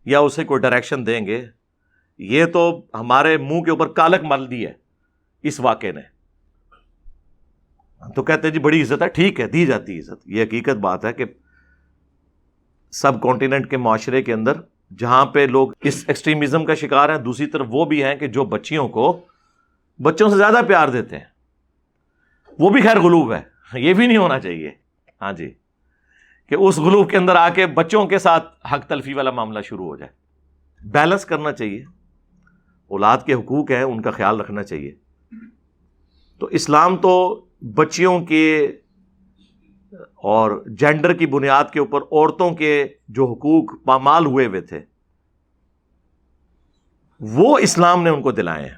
یا اسے کوئی ڈائریکشن دیں گے؟ یہ تو ہمارے منہ کے اوپر کالک مل دی ہے اس واقعے نے. تو کہتے ہیں جی بڑی عزت ہے، ٹھیک ہے دی جاتی عزت. یہ حقیقت بات ہے کہ سب کانٹیننٹ کے معاشرے کے اندر جہاں پہ لوگ اس ایکسٹریمزم کا شکار ہیں، دوسری طرف وہ بھی ہیں کہ جو بچوں سے زیادہ پیار دیتے ہیں. وہ بھی خیر غلوب ہے، یہ بھی نہیں ہونا چاہیے. ہاں جی، کہ اس غلوب کے اندر آ کے بچوں کے ساتھ حق تلفی والا معاملہ شروع ہو جائے. بیلنس کرنا چاہیے، اولاد کے حقوق ہیں ان کا خیال رکھنا چاہیے. تو اسلام تو بچیوں کے اور جینڈر کی بنیاد کے اوپر عورتوں کے جو حقوق پامال ہوئے تھے وہ اسلام نے ان کو دلائے ہیں.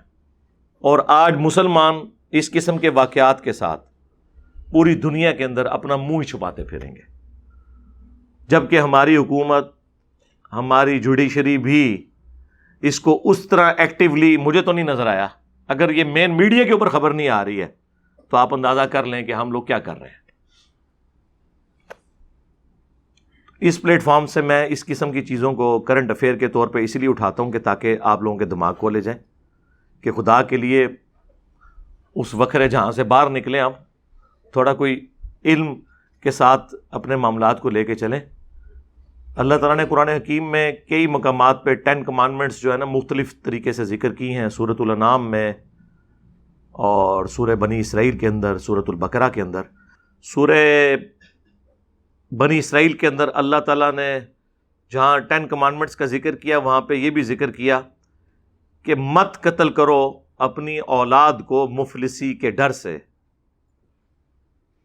اور آج مسلمان اس قسم کے واقعات کے ساتھ پوری دنیا کے اندر اپنا منہ چھپاتے پھریں گے، جبکہ ہماری حکومت، ہماری جوڈیشری بھی اس کو اس طرح ایکٹیولی مجھے تو نہیں نظر آیا. اگر یہ مین میڈیا کے اوپر خبر نہیں آ رہی ہے تو آپ اندازہ کر لیں کہ ہم لوگ کیا کر رہے ہیں. اس پلیٹ فارم سے میں اس قسم کی چیزوں کو کرنٹ افیئر کے طور پہ اس لیے اٹھاتا ہوں کہ تاکہ آپ لوگوں کے دماغ کھولے جائیں کہ خدا کے لیے اس وکھرے جہاں سے باہر نکلیں، آپ تھوڑا کوئی علم کے ساتھ اپنے معاملات کو لے کے چلیں. اللہ تعالیٰ نے قرآن حکیم میں کئی مقامات پہ 10 کمانڈمنٹس جو ہے نا مختلف طریقے سے ذکر کی ہیں، سورۃ الانعام میں اور سورہ بنی اسرائیل کے اندر، سورۃ البقرہ کے اندر. سورہ بنی اسرائیل کے اندر اللہ تعالیٰ نے جہاں 10 کمانڈمنٹس کا ذکر کیا وہاں پہ یہ بھی ذکر کیا کہ مت قتل کرو اپنی اولاد کو مفلسی کے ڈر سے،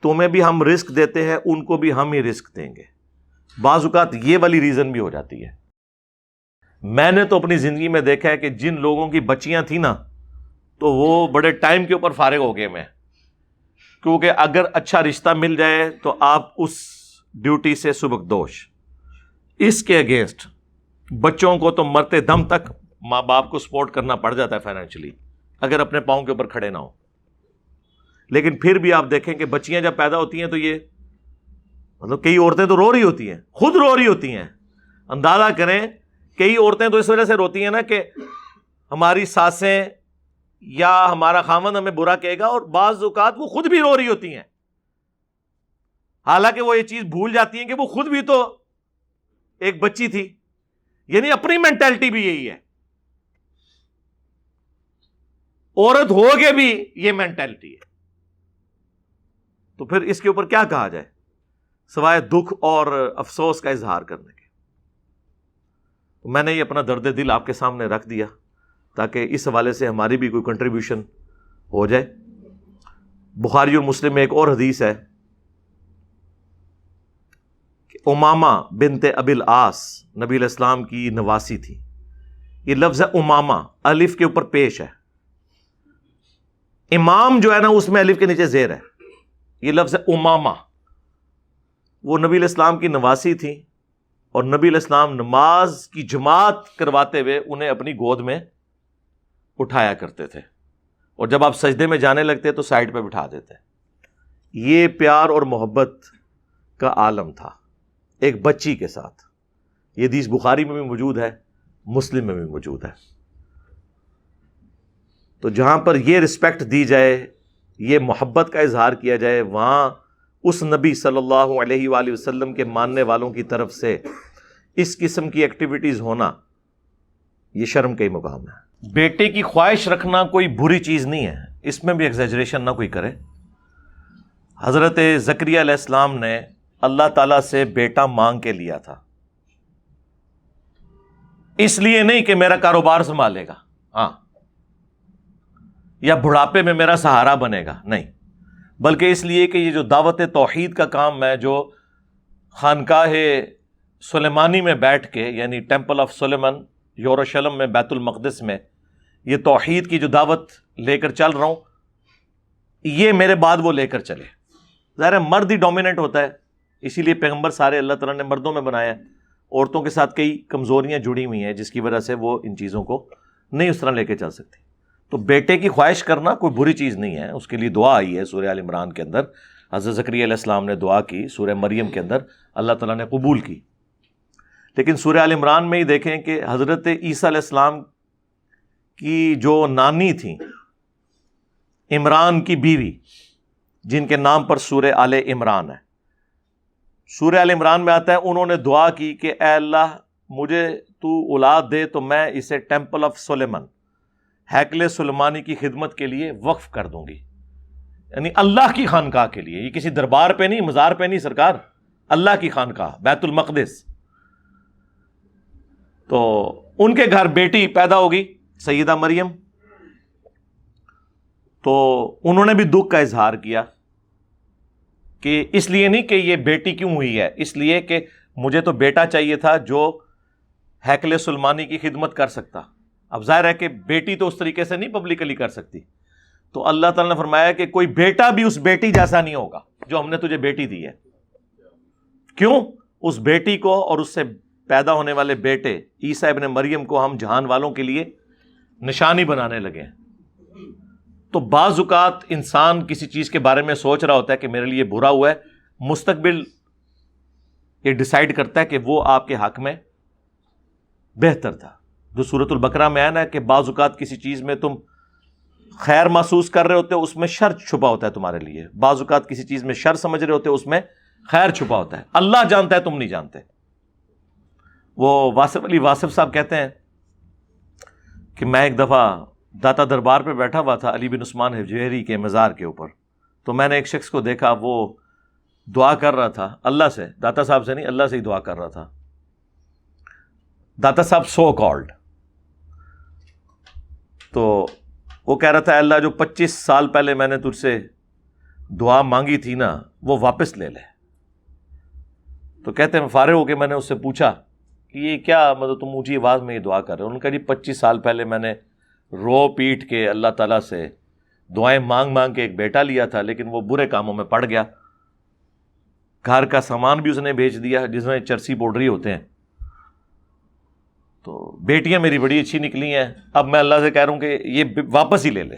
تمہیں بھی ہم رزق دیتے ہیں ان کو بھی ہم ہی رزق دیں گے. بعض اوقات یہ والی ریزن بھی ہو جاتی ہے. میں نے تو اپنی زندگی میں دیکھا ہے کہ جن لوگوں کی بچیاں تھیں نا تو وہ بڑے ٹائم کے اوپر فارغ ہو گئے میں، کیونکہ اگر اچھا رشتہ مل جائے تو آپ اس ڈیوٹی سے سبکدوش. اس کے اگینسٹ بچوں کو تو مرتے دم تک ماں باپ کو سپورٹ کرنا پڑ جاتا ہے فائنینشلی اگر اپنے پاؤں کے اوپر کھڑے نہ ہو. لیکن پھر بھی آپ دیکھیں کہ بچیاں جب پیدا ہوتی ہیں تو یہ مطلب کئی عورتیں تو رو رہی ہوتی ہیں، خود رو رہی ہوتی ہیں. اندازہ کریں کئی عورتیں تو اس وجہ سے روتی ہیں نا کہ ہماری ساسیں یا ہمارا خاوند ہمیں برا کہے گا، اور بعض اوقات وہ خود بھی رو رہی ہوتی ہیں، حالانکہ وہ یہ چیز بھول جاتی ہیں کہ وہ خود بھی تو ایک بچی تھی. یعنی اپنی مینٹلٹی بھی یہی ہے، عورت ہو کے بھی یہ مینٹلٹی ہے. تو پھر اس کے اوپر کیا کہا جائے سوائے دکھ اور افسوس کا اظہار کرنے کے. تو میں نے یہ اپنا درد دل آپ کے سامنے رکھ دیا تاکہ اس حوالے سے ہماری بھی کوئی کنٹریبیوشن ہو جائے. بخاری اور مسلم میں ایک اور حدیث ہے کہ امامہ بنت ابی العاص نبی علیہ السلام کی نواسی تھی. یہ لفظ ہے امامہ، الف کے اوپر پیش ہے. امام جو ہے نا اس میں الف کے نیچے زیر ہے. یہ لفظ ہے امامہ. وہ نبی علیہ السلام کی نواسی تھی اور نبی علیہ السلام نماز کی جماعت کرواتے ہوئے انہیں اپنی گود میں اٹھایا کرتے تھے، اور جب آپ سجدے میں جانے لگتے تو سائڈ پہ بٹھا دیتے. یہ پیار اور محبت کا عالم تھا ایک بچی کے ساتھ. یہ حدیث بخاری میں بھی موجود ہے, مسلم میں بھی موجود ہے. تو جہاں پر یہ رسپیکٹ دی جائے, یہ محبت کا اظہار کیا جائے, وہاں اس نبی صلی اللہ علیہ وآلہ وسلم کے ماننے والوں کی طرف سے اس قسم کی ایکٹیویٹیز ہونا, یہ شرم کا ہی مقام ہے. بیٹے کی خواہش رکھنا کوئی بری چیز نہیں ہے, اس میں بھی ایگزیجریشن نہ کوئی کرے. حضرت زکریا علیہ السلام نے اللہ تعالیٰ سے بیٹا مانگ کے لیا تھا, اس لیے نہیں کہ میرا کاروبار سنبھالے گا, ہاں, یا بڑھاپے میں میرا سہارا بنے گا, نہیں, بلکہ اس لیے کہ یہ جو دعوت توحید کا کام ہے, جو خانقاہ سلیمانی میں بیٹھ کے, یعنی ٹیمپل آف سلیمان یروشلم میں بیت المقدس میں, یہ توحید کی جو دعوت لے کر چل رہا ہوں, یہ میرے بعد وہ لے کر چلے. ظاہر ہے مرد ہی ڈومیننٹ ہوتا ہے, اسی لیے پیغمبر سارے اللہ تعالیٰ نے مردوں میں بنایا ہے. عورتوں کے ساتھ کئی کمزوریاں جڑی ہوئی ہیں جس کی وجہ سے وہ ان چیزوں کو نہیں اس طرح لے کے چل سکتی. تو بیٹے کی خواہش کرنا کوئی بری چیز نہیں ہے, اس کے لیے دعا آئی ہے سورہ آل عمران کے اندر. حضرت زکریا علیہ السلام نے دعا کی, سورہ مریم کے اندر اللہ تعالیٰ نے قبول کی. لیکن سورہ آل عمران میں ہی دیکھیں کہ حضرت عیسیٰ علیہ السلام کی جو نانی تھیں, عمران کی بیوی, جن کے نام پر سورہ آل عمران ہے, سورہ آل عمران میں آتا ہے انہوں نے دعا کی کہ اے اللہ مجھے تو اولاد دے تو میں اسے ٹیمپل آف سلیمان, ہیکل سلیمانی کی خدمت کے لیے وقف کر دوں گی. یعنی اللہ کی خانقاہ کے لیے, یہ کسی دربار پہ نہیں, مزار پہ نہیں سرکار, اللہ کی خانقاہ بیت المقدس. تو ان کے گھر بیٹی پیدا ہوگی سیدہ مریم, تو انہوں نے بھی دکھ کا اظہار کیا کہ اس لیے نہیں کہ یہ بیٹی کیوں ہوئی ہے, اس لیے کہ مجھے تو بیٹا چاہیے تھا جو ہیکل سلیمانی کی خدمت کر سکتا. اب ظاہر ہے کہ بیٹی تو اس طریقے سے نہیں پبلکلی کر سکتی, تو اللہ تعالیٰ نے فرمایا کہ کوئی بیٹا بھی اس بیٹی جیسا نہیں ہوگا جو ہم نے تجھے بیٹی دی ہے. کیوں؟ اس بیٹی کو اور اس سے پیدا ہونے والے بیٹے عیسیٰ ابن مریم کو ہم جہان والوں کے لیے نشانی بنانے لگے. تو بعض اوقات انسان کسی چیز کے بارے میں سوچ رہا ہوتا ہے کہ میرے لیے برا ہوا ہے, مستقبل یہ ڈیسائیڈ کرتا ہے کہ وہ آپ کے حق میں بہتر تھا. جو سورۃ البقرہ میں ہے نا کہ بعض اوقات کسی چیز میں تم خیر محسوس کر رہے ہوتے ہو, اس میں شر چھپا ہوتا ہے تمہارے لیے. بعض اوقات کسی چیز میں شر سمجھ رہے ہوتے ہو, اس میں خیر چھپا ہوتا ہے. اللہ جانتا ہے, تم نہیں جانتے. وہ واصف علی واصف صاحب کہتے ہیں کہ میں ایک دفعہ داتا دربار پہ بیٹھا ہوا تھا علی بن عثمان حجویری کے مزار کے اوپر, تو میں نے ایک شخص کو دیکھا, وہ دعا کر رہا تھا اللہ سے, داتا صاحب سے نہیں, اللہ سے ہی دعا کر رہا تھا. داتا صاحب سو کالڈ, تو وہ کہہ رہا تھا اللہ جو 25 سال پہلے میں نے تجھ سے دعا مانگی تھی نا وہ واپس لے لے. تو کہتے ہیں فارغ ہو کے میں نے اس سے پوچھا کہ یہ کیا مطلب تم اونچی آواز میں یہ دعا کر رہے ہو؟ انہوں نے کہا جی 25 سال پہلے میں نے رو پیٹ کے اللہ تعالیٰ سے دعائیں مانگ مانگ کے ایک بیٹا لیا تھا, لیکن وہ برے کاموں میں پڑ گیا. گھر کا سامان بھی اس نے بیچ دیا جس میں چرسی پاؤڈری ہوتے ہیں. تو بیٹیاں میری بڑی اچھی نکلی ہیں, اب میں اللہ سے کہہ رہا ہوں کہ یہ واپس ہی لے لے.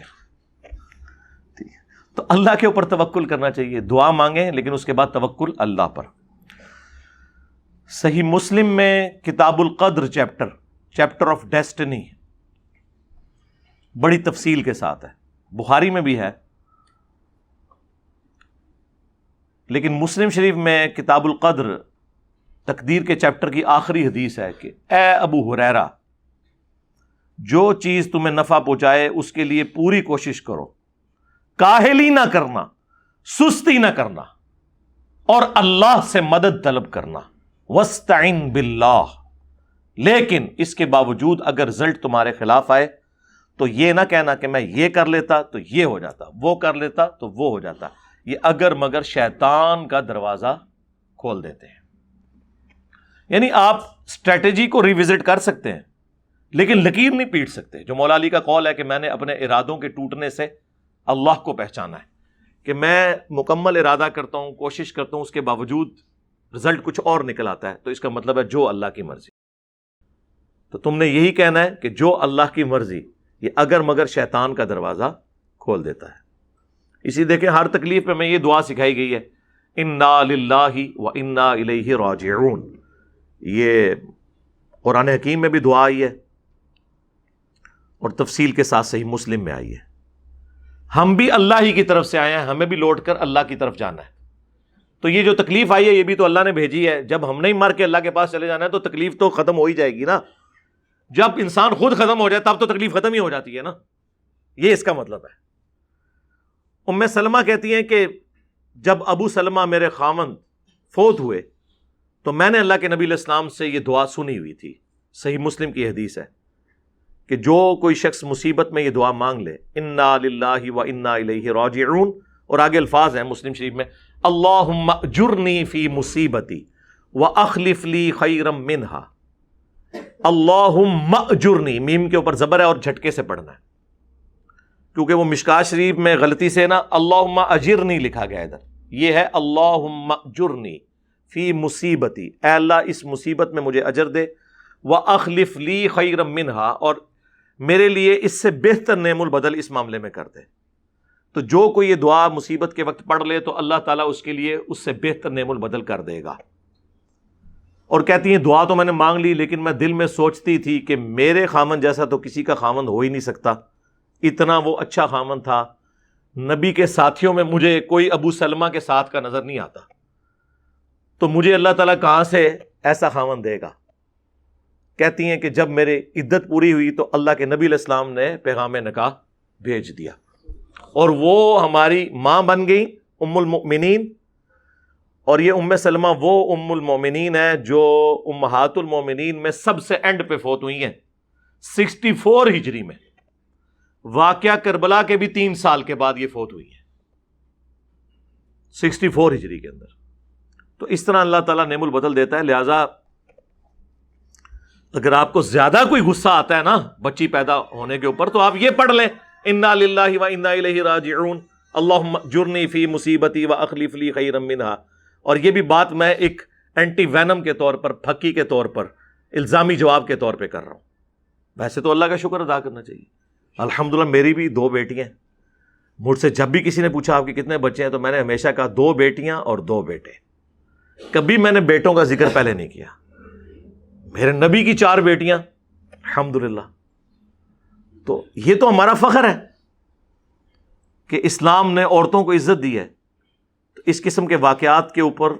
تو اللہ کے اوپر توکل کرنا چاہیے, دعا مانگیں لیکن اس کے بعد توکل اللہ پر. صحیح مسلم میں کتاب القدر چیپٹر آف ڈیسٹنی بڑی تفصیل کے ساتھ ہے, بخاری میں بھی ہے, لیکن مسلم شریف میں کتاب القدر تقدیر کے چیپٹر کی آخری حدیث ہے کہ اے ابو ہریرہ, جو چیز تمہیں نفع پہنچائے اس کے لیے پوری کوشش کرو, کاہلی نہ کرنا, سستی نہ کرنا, اور اللہ سے مدد طلب کرنا. وَاسْتَعِن بِاللَّهِ, لیکن اس کے باوجود اگر رزلٹ تمہارے خلاف آئے تو یہ نہ کہنا کہ میں یہ کر لیتا تو یہ ہو جاتا, وہ کر لیتا تو وہ ہو جاتا. یہ اگر مگر شیطان کا دروازہ کھول دیتے ہیں. یعنی آپ اسٹریٹجی کو ریوزٹ کر سکتے ہیں لیکن لکیر نہیں پیٹ سکتے. جو مولا علی کا قول ہے کہ میں نے اپنے ارادوں کے ٹوٹنے سے اللہ کو پہچانا ہے, کہ میں مکمل ارادہ کرتا ہوں, کوشش کرتا ہوں, اس کے باوجود رزلٹ کچھ اور نکل آتا ہے, تو اس کا مطلب ہے جو اللہ کی مرضی. تو تم نے یہی کہنا ہے کہ جو اللہ کی مرضی, یہ اگر مگر شیطان کا دروازہ کھول دیتا ہے. اسی دیکھیں ہر تکلیف پہ میں یہ دعا سکھائی گئی ہے انا للہ و انا الیہ راجعون. یہ قرآن حکیم میں بھی دعا آئی ہے اور تفصیل کے ساتھ صحیح مسلم میں آئی ہے. ہم بھی اللہ ہی کی طرف سے آئے ہیں, ہمیں بھی لوٹ کر اللہ کی طرف جانا ہے. تو یہ جو تکلیف آئی ہے یہ بھی تو اللہ نے بھیجی ہے. جب ہم نہیں مر کے اللہ کے پاس چلے جانا ہے تو تکلیف تو ختم ہو ہی جائے گی نا. جب انسان خود ختم ہو جائے تب تو تکلیف ختم ہی ہو جاتی ہے نا. یہ اس کا مطلب ہے. ام سلمہ کہتی ہیں کہ جب ابو سلمہ میرے خاوند فوت ہوئے تو میں نے اللہ کے نبی علیہ السلام سے یہ دعا سنی ہوئی تھی. صحیح مسلم کی حدیث ہے کہ جو کوئی شخص مصیبت میں یہ دعا مانگ لے, انا للہ و انا الیہ راجعون, اور آگے الفاظ ہیں مسلم شریف میں, اللہم اجرنی فی مصیبتی واخلف لی خیرا منہا. اللہم اجرنی, میم کے اوپر زبر ہے اور جھٹکے سے پڑھنا ہے کیونکہ وہ مشکات شریف میں غلطی سے نا اللہم اجرنی لکھا گیا ادھر. یہ ہے اللہم اجرنی فی مصیبتی, اے اللہ اس مصیبت میں مجھے اجر دے, واخلف لی خیرا منہا, اور میرے لیے اس سے بہتر نعم البدل اس معاملے میں کر دے. تو جو کوئی یہ دعا مصیبت کے وقت پڑھ لے تو اللہ تعالیٰ اس کے لیے اس سے بہتر نعم البدل کر دے گا. اور کہتی ہیں دعا تو میں نے مانگ لی لیکن میں دل میں سوچتی تھی کہ میرے خامن جیسا تو کسی کا خامن ہو ہی نہیں سکتا. اتنا وہ اچھا خامن تھا. نبی کے ساتھیوں میں مجھے کوئی ابو سلمہ کے ساتھ کا نظر نہیں آتا, تو مجھے اللہ تعالیٰ کہاں سے ایسا خامن دے گا. کہتی ہیں کہ جب میری عدت پوری ہوئی تو اللہ کے نبی علیہ السلام نے پیغام نکاح بھیج دیا اور وہ ہماری ماں بن گئی ام المؤمنین. اور یہ ام سلمہ وہ ام المؤمنین ہے جو امہات المؤمنین میں سب سے اینڈ پہ فوت ہوئی ہیں 64 ہجری میں. واقعہ کربلا کے بھی 3 سال کے بعد یہ فوت ہوئی ہے 64 ہجری کے اندر. تو اس طرح اللہ تعالیٰ نعم البدل دیتا ہے. لہٰذا اگر آپ کو زیادہ کوئی غصہ آتا ہے نا بچی پیدا ہونے کے اوپر تو آپ یہ پڑھ لیں انا للہ و انا الیہ راجعون, اللہم اجرنی فی مصیبتی واخلف لی خیرا منہا. اور یہ بھی بات میں ایک اینٹی وینم کے طور پر, پھکی کے طور پر, الزامی جواب کے طور پہ کر رہا ہوں. ویسے تو اللہ کا شکر ادا کرنا چاہیے. الحمدللہ میری بھی 2 بیٹیاں. مجھ سے جب بھی کسی نے پوچھا آپ کے کتنے بچے ہیں تو میں نے ہمیشہ کہا 2 بیٹیاں اور 2 بیٹے. کبھی میں نے بیٹوں کا ذکر پہلے نہیں کیا. میرے نبی کی 4 بیٹیاں الحمدللہ. تو یہ تو ہمارا فخر ہے کہ اسلام نے عورتوں کو عزت دی ہے. تو اس قسم کے واقعات کے اوپر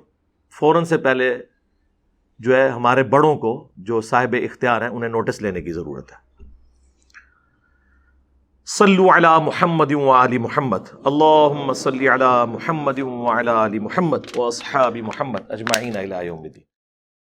فوراً سے پہلے جو ہے ہمارے بڑوں کو جو صاحب اختیار ہیں انہیں نوٹس لینے کی ضرورت ہے. صلو علی محمد وآل محمد, اللہم صلی علی محمد وعلی آل محمد واصحاب محمد اجمعین الی یوم الدین.